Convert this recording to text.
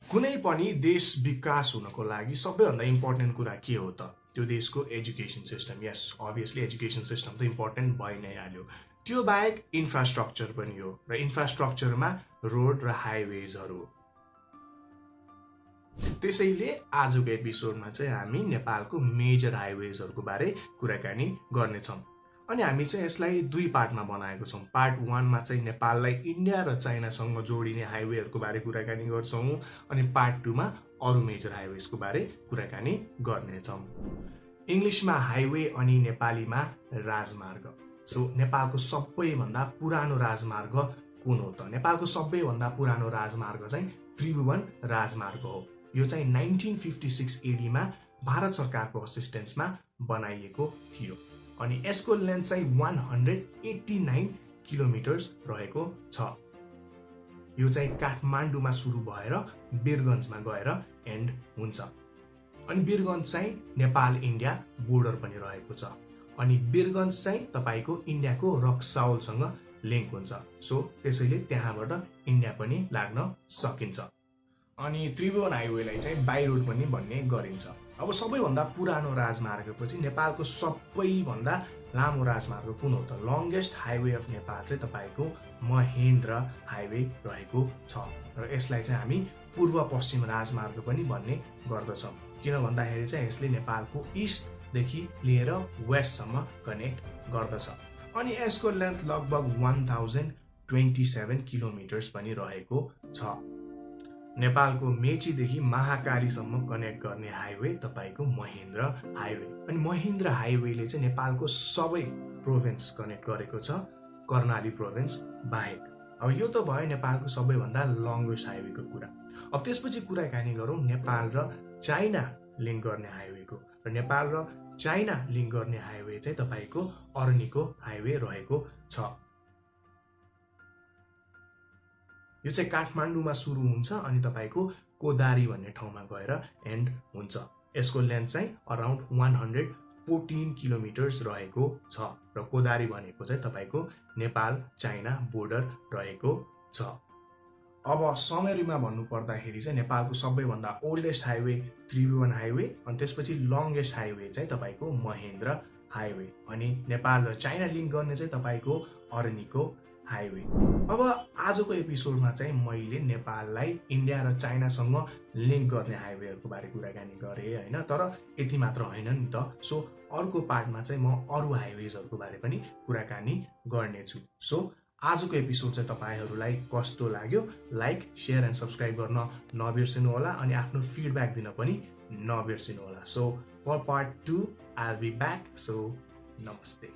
कुनै पनि देश विकास हुनको लागि सबैभन्दा इम्पोर्टेन्ट कुरा के हो त? त्यो देशको एजुकेसन सिस्टम। यस, अभियसली एजुकेसन सिस्टम त इम्पोर्टेन्ट भइ नै हाल्यो। त्यो बाहेक इन्फ्रास्ट्रक्चर पनि हो, र इन्फ्रास्ट्रक्चरमा रोड र हाइवेजहरू। त्यसैले आजको एपिसोडमा चाहिँ हामी नेपालको मेजर हाइवेजहरूको बारे कुराकानी गर्नेछौँ। अनि हामी चाहिँ यसलाई दुई पार्टमा बनाएको छौँ। पार्ट 1 मा चाहिँ नेपाललाई इन्डिया र चाइनासँग जोडिने हाइवेहरूको बारे कुराकानी गर्छौँ, अनि पार्ट 2 मा अरू मेजर हाइवेजको बारे कुराकानी गर्नेछौँ। इङ्ग्लिसमा हाइवे अनि नेपालीमा राजमार्ग। सो नेपालको सबैभन्दा पुरानो राजमार्ग कुन हो त? नेपालको सबैभन्दा पुरानो राजमार्ग चाहिँ त्रिभुवन राजमार्ग हो। यो चाहिँ 1956 AD मा भारत सरकारको असिस्टेन्समा बनाइएको थियो, अनि यसको लेन्थ चाहिँ 189 किलोमिटर्स रहेको छ। यो चाहिँ काठमाडौँमा सुरु भएर वीरगन्जमा गएर एन्ड हुन्छ। अनि वीरगन्ज चाहिँ नेपाल इन्डिया बोर्डर पनि रहेको छ, अनि वीरगन्ज चाहिँ तपाईको इन्डियाको रक्साउलसँग लिङ्क हुन्छ। सो त्यसैले त्यहाँबाट इन्डिया पनि लाग्न सकिन्छ। अनि त्रिभुवन हाइवेलाई चाहिँ बाई रोड पनि भन्ने गरिन्छ। अब सबैभन्दा पुरानो राजमार्गपछि नेपालको सबैभन्दा लामो राजमार्ग कुन हो त? लङ्गेस्ट हाइवे अफ नेपाल चाहिँ तपाईको महेन्द्र हाइवे रहेको छ, र यसलाई चाहिँ हामी पूर्व पश्चिम राजमार्ग पनि भन्ने गर्दछौँ। किन भन्दाखेरि चाहिँ यसले नेपालको इस्टदेखि लिएर वेस्टसम्म कनेक्ट गर्दछ। अनि यसको लेन्थ लगभग 1027 किलोमिटर्स पनि रहेको छ। नेपालको मेचीदेखि महाकालीसम्म कनेक्ट गर्ने हाइवे तपाईको महेन्द्र हाइवे। अनि महेन्द्र हाइवेले चाहिँ नेपालको सबै प्रोभिन्स कनेक्ट गरेको छ, कर्णाली प्रोभिन्स बाहेक। अब यो त भयो नेपालको सबैभन्दा लङ्गेस्ट हाइवेको कुरा। अब त्यसपछि कुराकानी गरौँ नेपाल र चाइना लिङ्क गर्ने हाइवेको। र नेपाल र चाइना लिङ्क गर्ने हाइवे चाहिँ तपाईको अर्नीको हाइवे रहेको छ। यो चाहिँ काठमाडौँमा सुरु हुन्छ अनि तपाईको कोदारी भन्ने ठाउँमा गएर एन्ड हुन्छ। यसको लेन्थ चाहिँ अराउन्ड 114 किलोमिटर्स रहेको छ, र कोदारी भनेको चाहिँ तपाईको नेपाल चाइना बोर्डर रहेको छ। अब समरीमा भन्नु पर्दाखेरि चाहिँ नेपालको सबैभन्दा ओल्डेस्ट हाइवे त्रिभुवन हाइवे, अनि त्यसपछि लङ्गेस्ट हाइवे चाहिँ तपाईको महेन्द्र हाइवे, अनि नेपाल र चाइना लिङ्क गर्ने चाहिँ तपाईको अर्नीको हाइवे। अब आजको एपिसोडमा चाहिँ मैले नेपाललाई इन्डिया र चाइनासँग लिङ्क गर्ने हाइवेहरूको बारे कुराकानी गरेँ होइन, तर यति मात्र होइन नि त। सो अर्को पार्टमा चाहिँ म अरू हाइवेजहरूको बारे पनि कुराकानी गर्नेछु। सो आजको एपिसोड चाहिँ तपाईहरूलाई कस्तो लाग्यो लाइक, शेयर एन्ड सब्सक्राइब गर्न नबिर्सिनु होला, अनि आफ्नो फिडब्याक दिन पनि नबिर्सिनु होला। So for part 2 I will be back. So नमस्ते।